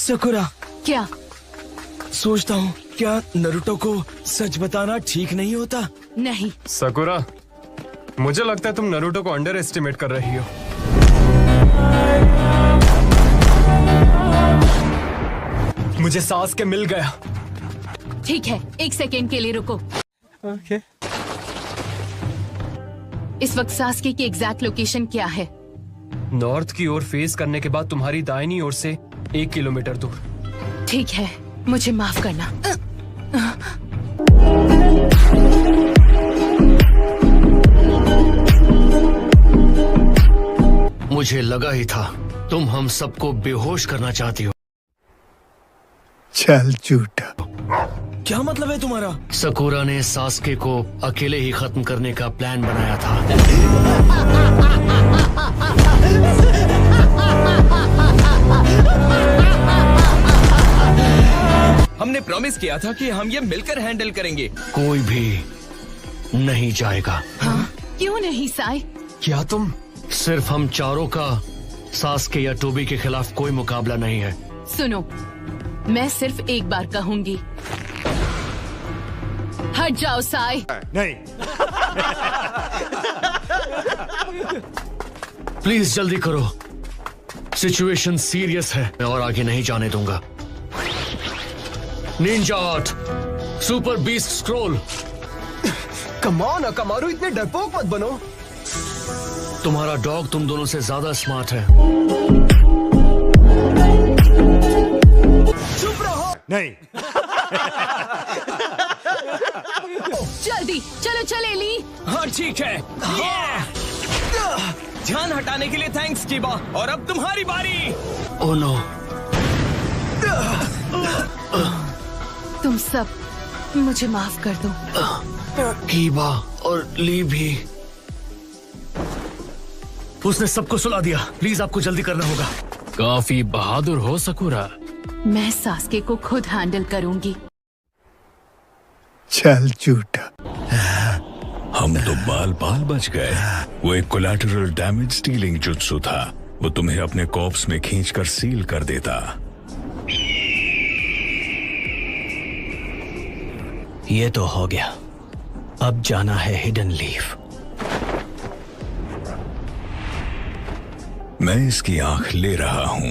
Sakura, क्या? सोचता हूँ क्या नरुटो को सच बताना ठीक नहीं होता? नहीं। सकुरा, मुझे लगता है तुम नरुटो को अंडर एस्टिमेट कर रही हो। मुझे सास्के मिल गया। ठीक है, 1 सेकेंड के लिए रुको। ओके। इस वक्त सास्के की एग्जैक्ट लोकेशन क्या है? नॉर्थ की ओर फेस करने के बाद तुम्हारी दाहिनी ओर से 1 किलोमीटर दूर। ठीक है, मुझे माफ करना। मुझे लगा ही था तुम हम सबको बेहोश करना चाहती हो। चल झूठा। क्या मतलब है तुम्हारा? सकुरा ने सास्के को अकेले ही खत्म करने का प्लान बनाया था। हमने प्रॉमिस किया था कि हम ये मिलकर हैंडल करेंगे। कोई भी नहीं जाएगा। हाँ? क्यों नहीं साई? क्या तुम? सिर्फ हम चारों का सास्के या टोबी के खिलाफ कोई मुकाबला नहीं है। सुनो, मैं सिर्फ एक बार कहूंगी। हट जाओ साई। नहीं। प्लीज जल्दी करो, सिचुएशन सीरियस है। मैं और आगे नहीं जाने दूंगा। Ninja art, super beast scroll. Come on Akamaru, इतने डरपोक मत बनो। तुम्हारा डॉग तुम दोनों से ज्यादा स्मार्ट है। चुप रहो। नहीं। जल्दी चलो, चले ली। हाँ ठीक है। ध्यान हटाने के लिए थैंक्स कीबा, और अब तुम्हारी बारी। Oh no. तुम सब मुझे माफ कर दो। कीबा और ली भी। उसने सबको सुला दिया। प्लीज आपको जल्दी करना होगा। काफी बहादुर हो सकुरा। मैं सास्के को खुद हैंडल करूंगी। चल झूठा। हम तो बाल बाल बच गए। वो एक कोलैटरल डैमेज स्टीलिंग जुत्सु था। वो तुम्हें अपने कॉर्प्स में खींचकर सील कर देता। ये तो हो गया। अब जाना है हिडन लीफ। मैं इसकी आंख ले रहा हूँ।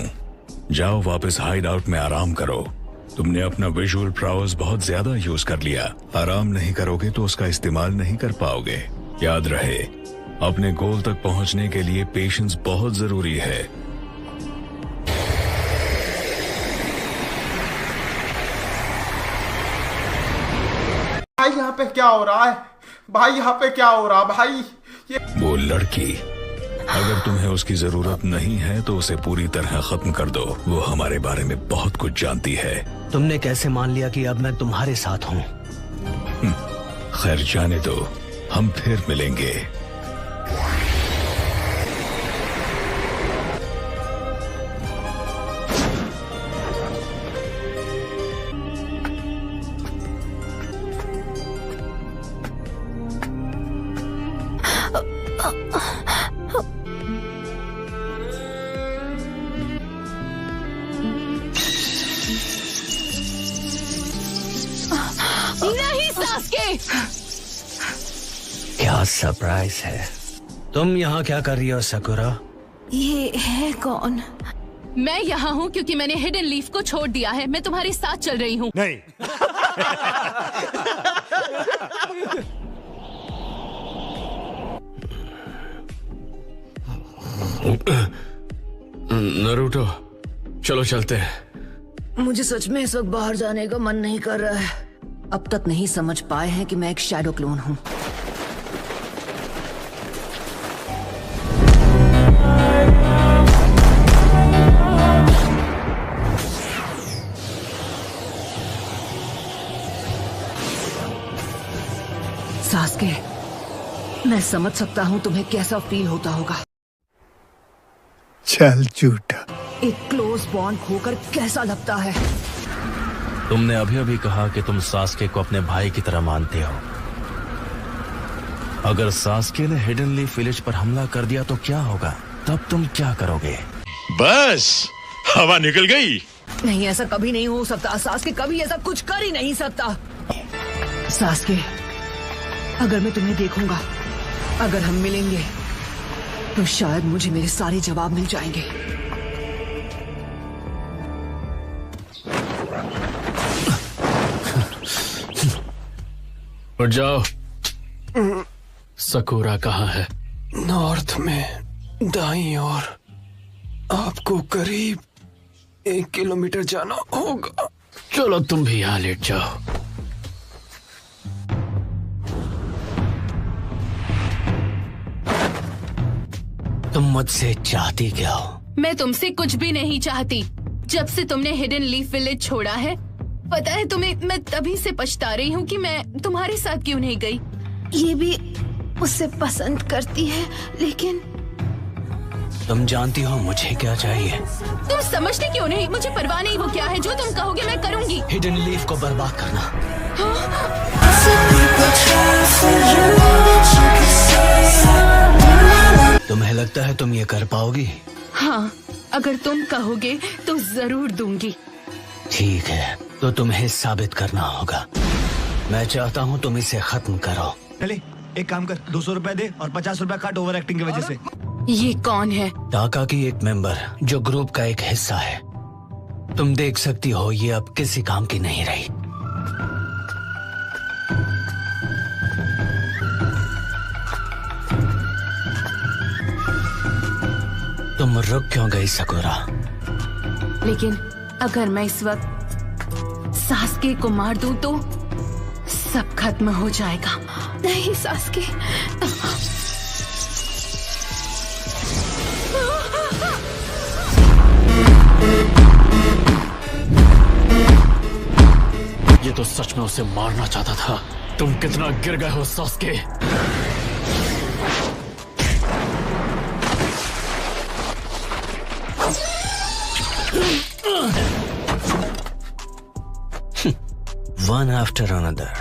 जाओ वापस हाइड आउट में आराम करो। तुमने अपना विजुअल प्राउस बहुत ज्यादा यूज कर लिया। आराम नहीं करोगे तो उसका इस्तेमाल नहीं कर पाओगे। याद रहे, अपने गोल तक पहुंचने के लिए पेशेंस बहुत जरूरी है। भाई यहाँ पे क्या हो रहा है? भाई यहाँ पे क्या हो रहा है भाई? वो लड़की, अगर तुम्हें उसकी जरूरत नहीं है तो उसे पूरी तरह खत्म कर दो। वो हमारे बारे में बहुत कुछ जानती है। तुमने कैसे मान लिया कि अब मैं तुम्हारे साथ हूँ? खैर जाने दो, हम फिर मिलेंगे। नहीं सास्के! क्या सरप्राइज है। तुम यहाँ क्या कर रही हो सकुरा? ये है कौन? मैं यहाँ हूँ क्योंकि मैंने हिडन लीफ को छोड़ दिया है। मैं तुम्हारे साथ चल रही हूँ। नहीं। नरूटो, चलो चलते हैं। मुझे सच में इस वक्त बाहर जाने का मन नहीं कर रहा है। अब तक नहीं समझ पाए हैं कि मैं एक शैडो क्लोन हूँ। सास्के, मैं समझ सकता हूँ तुम्हें कैसा फील होता होगा। चल झूठा। एक क्लोज बॉन्ड खोकर कैसा लगता है। तुमने अभी अभी कहा कि तुम सास्के को अपने भाई की तरह मानते हो। अगर सास्के ने हिडन लीफ विलेज पर हमला कर दिया तो क्या होगा? तब तुम क्या करोगे? बस हवा निकल गई। नहीं, ऐसा कभी नहीं हो सकता। सास्के कभी ऐसा कुछ कर ही नहीं सकता। सास्के, अगर मैं तुम्हें देखूंगा, अगर हम मिलेंगे, तो शायद मुझे मेरे सारे जवाब मिल जाएंगे। उठ जाओ। सकूरा कहाँ है? नॉर्थ में दाईं ओर। आपको करीब 1 किलोमीटर जाना होगा। चलो तुम भी यहाँ लेट जाओ। तुम मुझसे चाहती क्या हो? मैं तुमसे कुछ भी नहीं चाहती। जब से तुमने हिडन लीफ विलेज छोड़ा है, पता है तुम्हें, मैं तभी से पछता रही हूँ कि मैं तुम्हारे साथ क्यों नहीं गई। ये भी उससे पसंद करती है, लेकिन तुम जानती हो मुझे क्या चाहिए? तुम समझते क्यों नहीं? मुझे परवाह नहीं वो क्या है। जो तुम कहोगे मैं करूँगी। हिडन लीफ को बर्बाद करना। तुम्हें लगता है तुम ये कर पाओगी? हाँ, अगर तुम कहोगे तो जरूर दूंगी। ठीक है, तो तुम्हें साबित करना होगा। मैं चाहता हूँ तुम इसे खत्म करो। चले, एक काम कर, 200 रुपए दे और 50 रुपए काट ओवर एक्टिंग की वजह से। ये कौन है? टाका की एक मेंबर जो ग्रुप का एक हिस्सा है। तुम देख सकती हो ये अब किसी काम की नहीं रही। तुम रुक क्यों गई सकूरा? लेकिन अगर मैं इस वक्त सास्के को मार दूं तो सब खत्म हो जाएगा। नहीं सास्के, ये तो सच में उसे मारना चाहता था। तुम कितना गिर गए हो सास्के। One after another.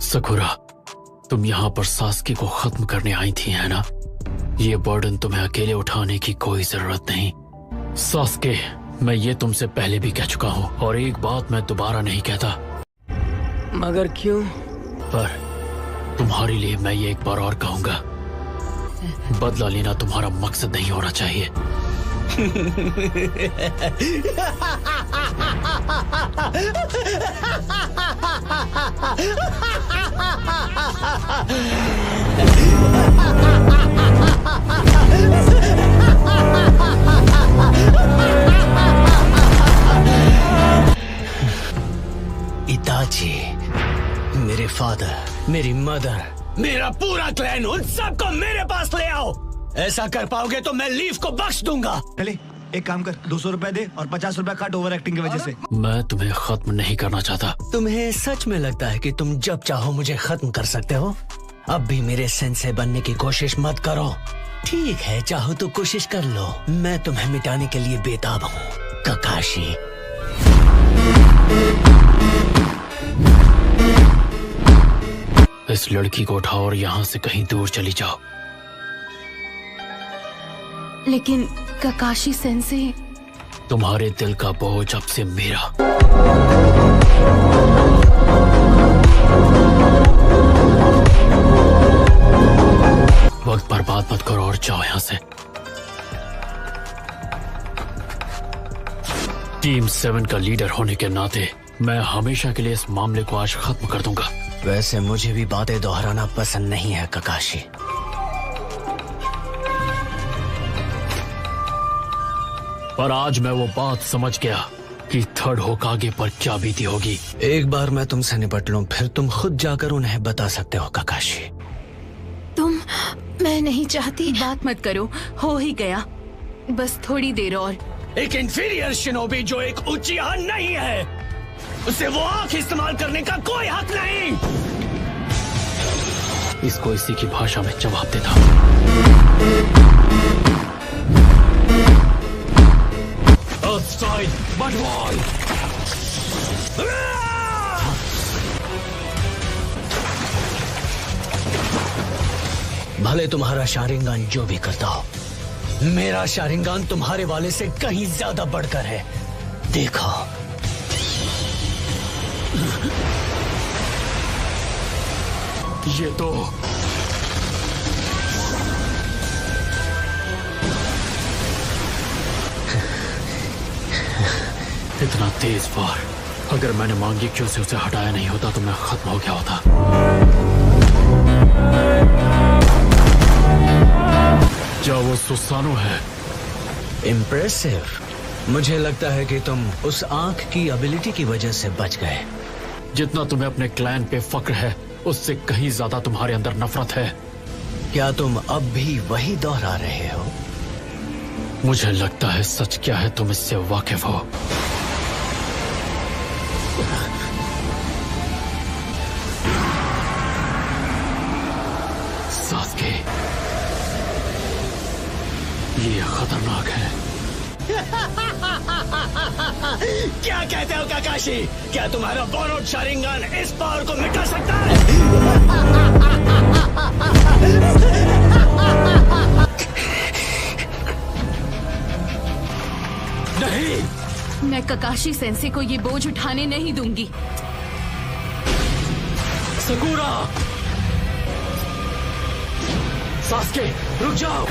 सकूरा, तुम यहाँ पर सास्के को खत्म करने आई थी, है ना? ये बर्डन तुम्हें अकेले उठाने की कोई जरूरत नहीं। सास्के, मैं ये तुमसे पहले भी कह चुका हूँ और एक बात मैं दोबारा नहीं कहता। मगर क्यों? पर तुम्हारे लिए मैं ये एक बार और कहूंगा, बदला लेना तुम्हारा मकसद नहीं होना चाहिए। इताची, मेरे फादर, मेरी मदर, मेरा पूरा क्लैन, उन सबको मेरे पास ले आओ। ऐसा कर पाओगे तो मैं लीफ को बख्श दूंगा। चले, एक काम कर, 200 रुपए दे और 50 रुपए काट ओवर एक्टिंग की वजह से। मैं तुम्हें खत्म नहीं करना चाहता। तुम्हें सच में लगता है कि तुम जब चाहो मुझे खत्म कर सकते हो? अब भी मेरे सेंसे बनने की कोशिश मत करो। ठीक है, चाहो तो कोशिश कर लो। मैं तुम्हें मिटाने के लिए बेताब हूँ, ककाशी। इस लड़की को उठाओ और यहाँ से कहीं दूर चली जाओ। लेकिन ककाशी सेंसे, तुम्हारे दिल का बोझ अब से मेरा। वक्त बर्बाद मत करो और जाओ यहाँ से। टीम 7 का लीडर होने के नाते मैं हमेशा के लिए इस मामले को आज खत्म कर दूंगा। वैसे मुझे भी बातें दोहराना पसंद नहीं है ककाशी। पर आज मैं वो बात समझ गया कि थर्ड होकागे पर क्या बीती होगी। एक बार मैं तुमसे निपट लूं, फिर तुम खुद जाकर उन्हें बता सकते हो ककाशी। मैं नहीं चाहती। बात मत करो, हो ही गया, बस थोड़ी देर और। एक इंफीरियर शिनोबी जो एक उचिहा नहीं है, उसे वो आंख इस्तेमाल करने का कोई हक नहीं। इसको इसी की भाषा में जवाब देता। भले तुम्हारा शारिंगान जो भी करता हो, मेरा शारिंगान तुम्हारे वाले से कहीं ज्यादा बढ़कर है। देखो, ये तो इतना तेज वार, अगर मैंने मांगी क्यों से उसे हटाया नहीं होता तो मैं खत्म हो गया होता। क्या वो सुसानो है? इम्प्रेसिव। मुझे लगता है कि तुम उस आंख की एबिलिटी की वजह से बच गए। जितना तुम्हें अपने क्लैन पे फक्र है, उससे कहीं ज्यादा तुम्हारे अंदर नफरत है। क्या तुम अब भी वही दोहरा रहे हो? मुझे लगता है सच क्या है तुम इससे वाकिफ हो। सास्के, ये खतरनाक है। क्या कहते हो काकाशी? क्या तुम्हारा बोरोड शारिंगन इस पावर को मिटा सकता है? नहीं, मैं ककाशी सेंसे को ये बोझ उठाने नहीं दूंगी। सकुरा! सास्के, रुक जाओ!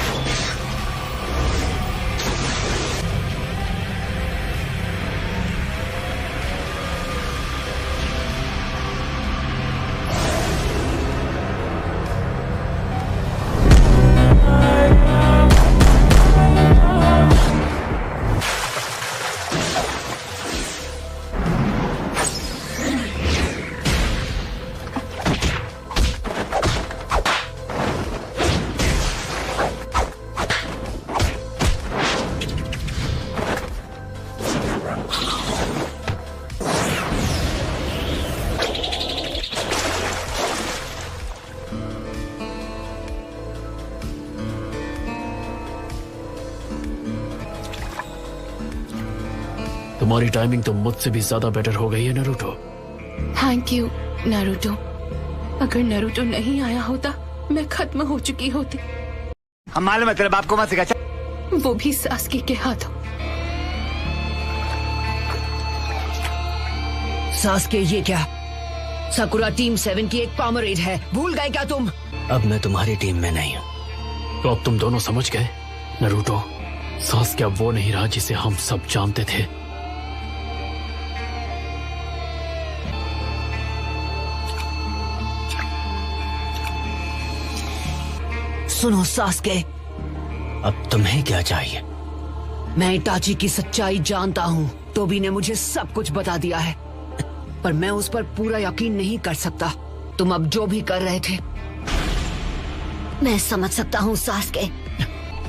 तुम्हारी टाइमिंग तो मुझसे भी ज्यादा बेटर हो गई है नारुतो। Thank you Naruto. अगर नारुतो नहीं आया होता मैं खत्म हो चुकी होती। हम मालूम है तेरे बाप को मत सिखा। वो भी सास्के के हाथों। सास्के, ये क्या? साकुरा टीम 7 की एक कॉमरेड है, भूल गए क्या तुम? अब मैं तुम्हारी टीम में नहीं हूँ। तो अब तुम दोनों समझ गए नारुतो, सास्के अब वो नहीं रहा जिसे हम सब जानते थे। सुनो सास्के, अब तुम्हें क्या चाहिए? मैं इटाची की सच्चाई जानता हूँ। टोबी ने मुझे सब कुछ बता दिया है, पर मैं उस पर पूरा यकीन नहीं कर सकता। तुम अब जो भी कर रहे थे, मैं समझ सकता हूँ सास्के।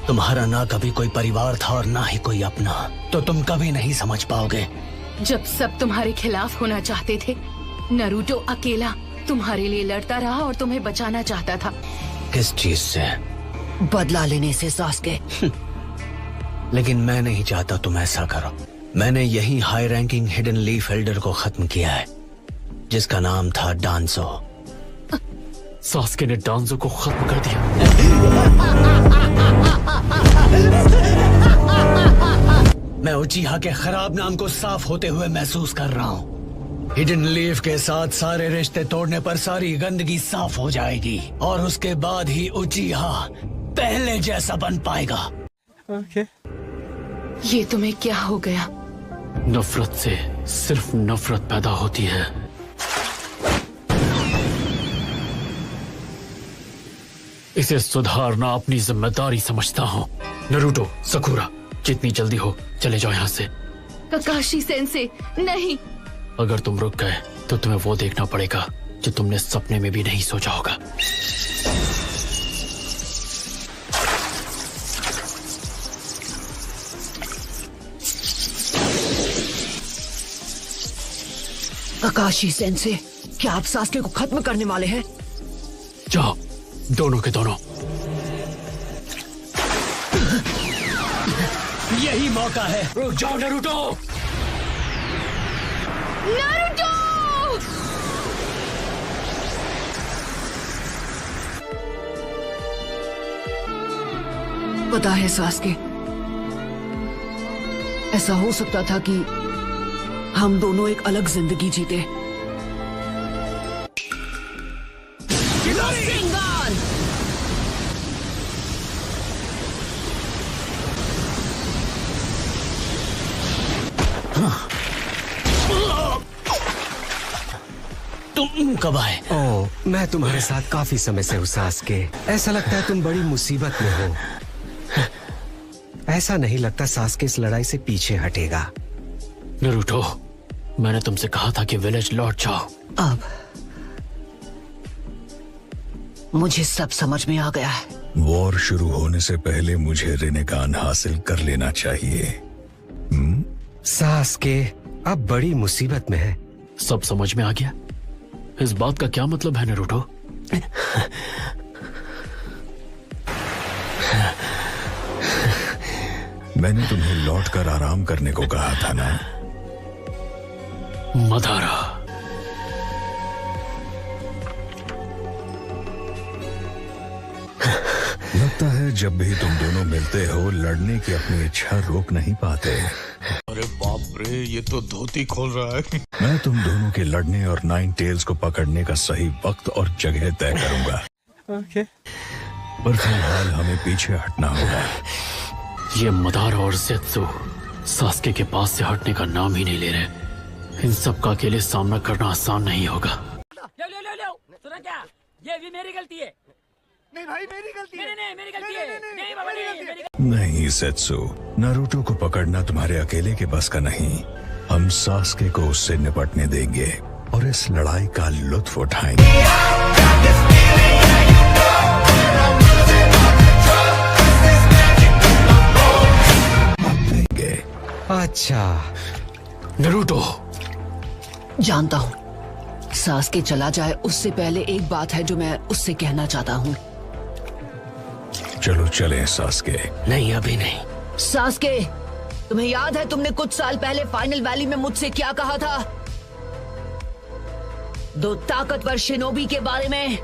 तुम्हारा ना कभी कोई परिवार था और ना ही कोई अपना, तो तुम कभी नहीं समझ पाओगे। जब सब तुम्हारे खिलाफ होना चाहते थे, नारुतो अकेला तुम्हारे लिए लड़ता रहा और तुम्हें बचाना चाहता था। किस चीज से? बदला लेने से सास्के। लेकिन मैं नहीं चाहता तुम ऐसा करो। मैंने यही high ranking hidden leaf Elder को खत्म किया है, जिसका नाम था डांसो। सास्के ने डांसो को खत्म कर दिया। मैं उचिहा के खराब नाम को साफ होते हुए महसूस कर रहा हूँ। हिडन लीफ के साथ सारे रिश्ते तोड़ने पर सारी गंदगी साफ हो जाएगी और उसके बाद ही उचिहा पहले जैसा बन पाएगा। ये तुम्हें क्या हो गया? नफरत से सिर्फ नफरत पैदा होती है। इसे सुधारना अपनी जिम्मेदारी समझता हूँ। नारुतो, सकुरा, जितनी जल्दी हो चले जाओ यहाँ से। ककाशी सेंसे, नहीं। अगर तुम रुक गए तो तुम्हें वो देखना पड़ेगा जो तुमने सपने में भी नहीं सोचा होगा। ककाशी सेंसे, क्या आप सास्के को खत्म करने वाले हैं? जाओ, दोनों के दोनों। यही मौका है। रुक जाओ नारुतो। नारुतो! पता है सास्के, ऐसा हो सकता था कि हम दोनों एक अलग जिंदगी जीते। तुम कब आए? ओह, मैं तुम्हारे साथ काफी समय से हूँ सास्के। ऐसा लगता है तुम बड़ी मुसीबत में हो। ऐसा नहीं लगता सास्के इस लड़ाई से पीछे हटेगा। नरूटो, मैंने तुमसे कहा था कि विलेज लौट जाओ। अब मुझे सब समझ में आ गया है। वॉर शुरू होने से पहले मुझे रिनेगान हासिल कर लेना चाहिए। सास्के अब बड़ी मुसीबत में है। सब समझ में आ गया। इस बात का क्या मतलब है नरूटो? मैंने तुम्हें लौटकर आराम करने को कहा था ना। मदारा, लगता है जब भी तुम दोनों मिलते हो लड़ने की अपनी इच्छा रोक नहीं पाते। अरे बाप रे, ये तो धोती खोल रहा है। मैं तुम दोनों के लड़ने और नाइन टेल्स को पकड़ने का सही वक्त और जगह तय करूंगा। पर फिलहाल हमें पीछे हटना होगा। ये मदारा और ज़ेत्सु सास्के के पास से हटने का नाम ही नहीं ले रहे। इन सब का अकेले सामना करना आसान नहीं होगा। सुना क्या? ये भी मेरी गलती है। नहीं भाई, मेरी गलती है। नहीं, मेरी गलती है। नहीं बाबा, नहीं। नहीं ज़ेत्सु, नारुतो को पकड़ना तुम्हारे अकेले के बस का नहीं। हम सास्के को उससे निपटने देंगे और इस लड़ाई का लुत्फ उठाएंगे। अच्छा नरूटो, जानता हूँ सास्के चला जाए उससे पहले एक बात है जो मैं उससे कहना चाहता हूँ। चलो चलें सास्के। नहीं, अभी नहीं। सास्के, तुम्हें याद है तुमने कुछ साल पहले फाइनल वैली में मुझसे क्या कहा था? 2 ताकतवर शिनोबी के बारे में।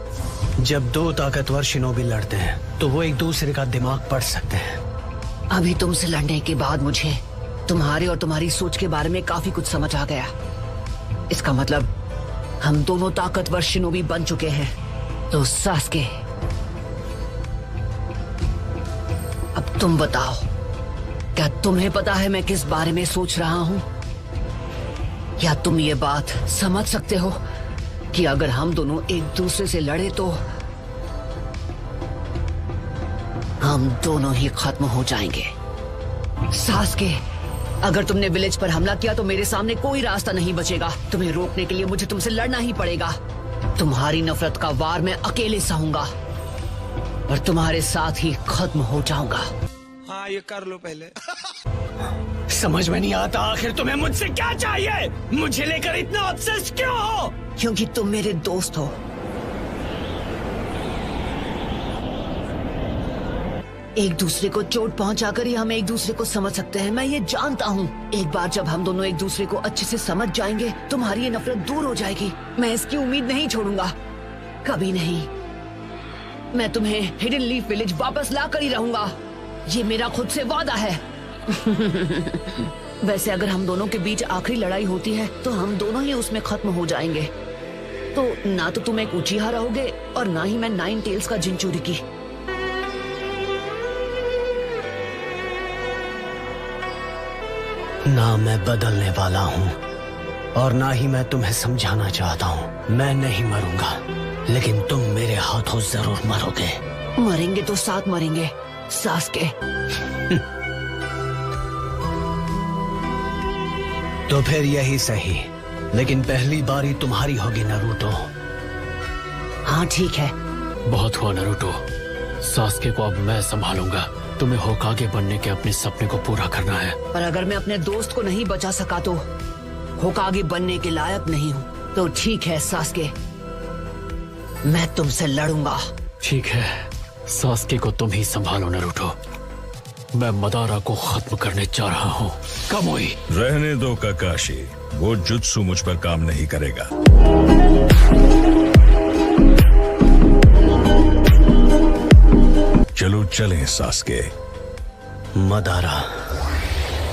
जब 2 ताकतवर शिनोबी लड़ते हैं तो वो एक दूसरे का दिमाग पढ़ सकते हैं। अभी तुमसे लड़ने के बाद मुझे तुम्हारे और तुम्हारी सोच के बारे में काफी कुछ समझ आ गया। इसका मतलब हम दोनों ताकतवर शिनोबी बन चुके हैं। तो सास्के, अब तुम बताओ, क्या तुम्हें पता है मैं किस बारे में सोच रहा हूं? क्या तुम ये बात समझ सकते हो कि अगर हम दोनों एक दूसरे से लड़े तो हम दोनों ही खत्म हो जाएंगे? सास्के, अगर तुमने विलेज पर हमला किया तो मेरे सामने कोई रास्ता नहीं बचेगा। तुम्हें रोकने के लिए मुझे तुमसे लड़ना ही पड़ेगा। तुम्हारी नफरत का वार मैं अकेले सहूंगा और तुम्हारे साथ ही खत्म हो जाऊंगा। हाँ, ये कर लो पहले। समझ में नहीं आता आखिर तुम्हें मुझसे क्या चाहिए? मुझे लेकर इतना ऑब्सेस्ड क्यों हो? क्योंकि तुम मेरे दोस्त हो। एक दूसरे को चोट पहुंचाकर ही हम एक दूसरे को समझ सकते हैं, मैं ये जानता हूँ। एक बार जब हम दोनों एक दूसरे को अच्छे से समझ जाएंगे, तुम्हारी ये नफरत दूर हो जाएगी। मैं इसकी उम्मीद नहीं छोड़ूंगा, कभी नहीं। मैं तुम्हें हिडन लीफ विलेज वापस ला कर ही रहूंगा, ये मेरा खुद से वादा है। वैसे अगर हम दोनों के बीच आखिरी लड़ाई होती है तो हम दोनों ही उसमें खत्म हो जाएंगे। तो ना तो तुम एक उचिहा रहोगे और ना ही मैं 9 टेल्स का जिंचुरिकी। ना मैं बदलने वाला हूँ और ना ही मैं तुम्हें समझाना चाहता हूँ। मैं नहीं मरूंगा, लेकिन तुम मेरे हाथों जरूर मरोगे। मरेंगे तो साथ मरेंगे सास्के। तो फिर यही सही, लेकिन पहली बारी तुम्हारी होगी नरूटो। हाँ ठीक है। बहुत हुआ नरूटो, सास्के को अब मैं संभालूंगा। तुम्हें होकागे बनने के अपने सपने को पूरा करना है। पर अगर मैं अपने दोस्त को नहीं बचा सका तो होकागे बनने के लायक नहीं हूँ। तो ठीक है सास्के, मैं तुमसे लड़ूंगा। ठीक है, सास्के को तुम ही संभालो नरूटो। मैं मदारा को खत्म करने जा रहा हूँ। कमोई, रहने दो काकाशी, वो जुत्सु मुझ पर काम नहीं करेगा। चलो चलें सास्के। मदारा,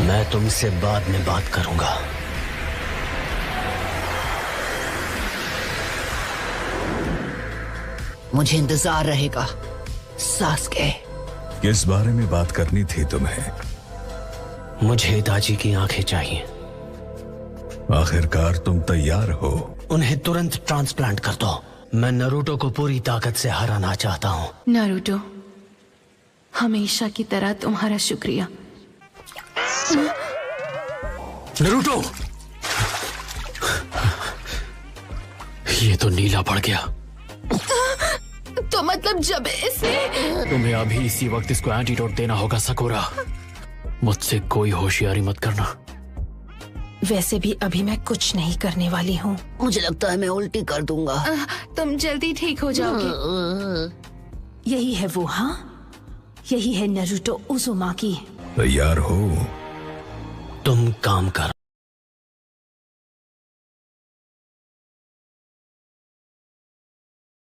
मैं तुमसे बाद में बात करूंगा। मुझे इंतजार रहेगा सास्के। किस बारे में बात करनी थी तुम्हें? मुझे दाजी की आंखें चाहिए। आखिरकार तुम तैयार हो? उन्हें तुरंत ट्रांसप्लांट कर दो। मैं नरूटो को पूरी ताकत से हराना चाहता हूँ। नारुतो, हमेशा की तरह तुम्हारा शुक्रिया। नरूटो, ये तो नीला पड़ गया। तो मतलब जब इसने तुम्हें अभी इसी वक्त इसको एंटीडोट देना होगा सकुरा। मुझसे कोई होशियारी मत करना। वैसे भी अभी मैं कुछ नहीं करने वाली हूँ। मुझे लगता है मैं उल्टी कर दूंगा। तुम जल्दी ठीक हो जाओगे। यही है वो, हाँ, यही है नारुतो उज़ुमाकी। तैयार हो? तुम काम कर।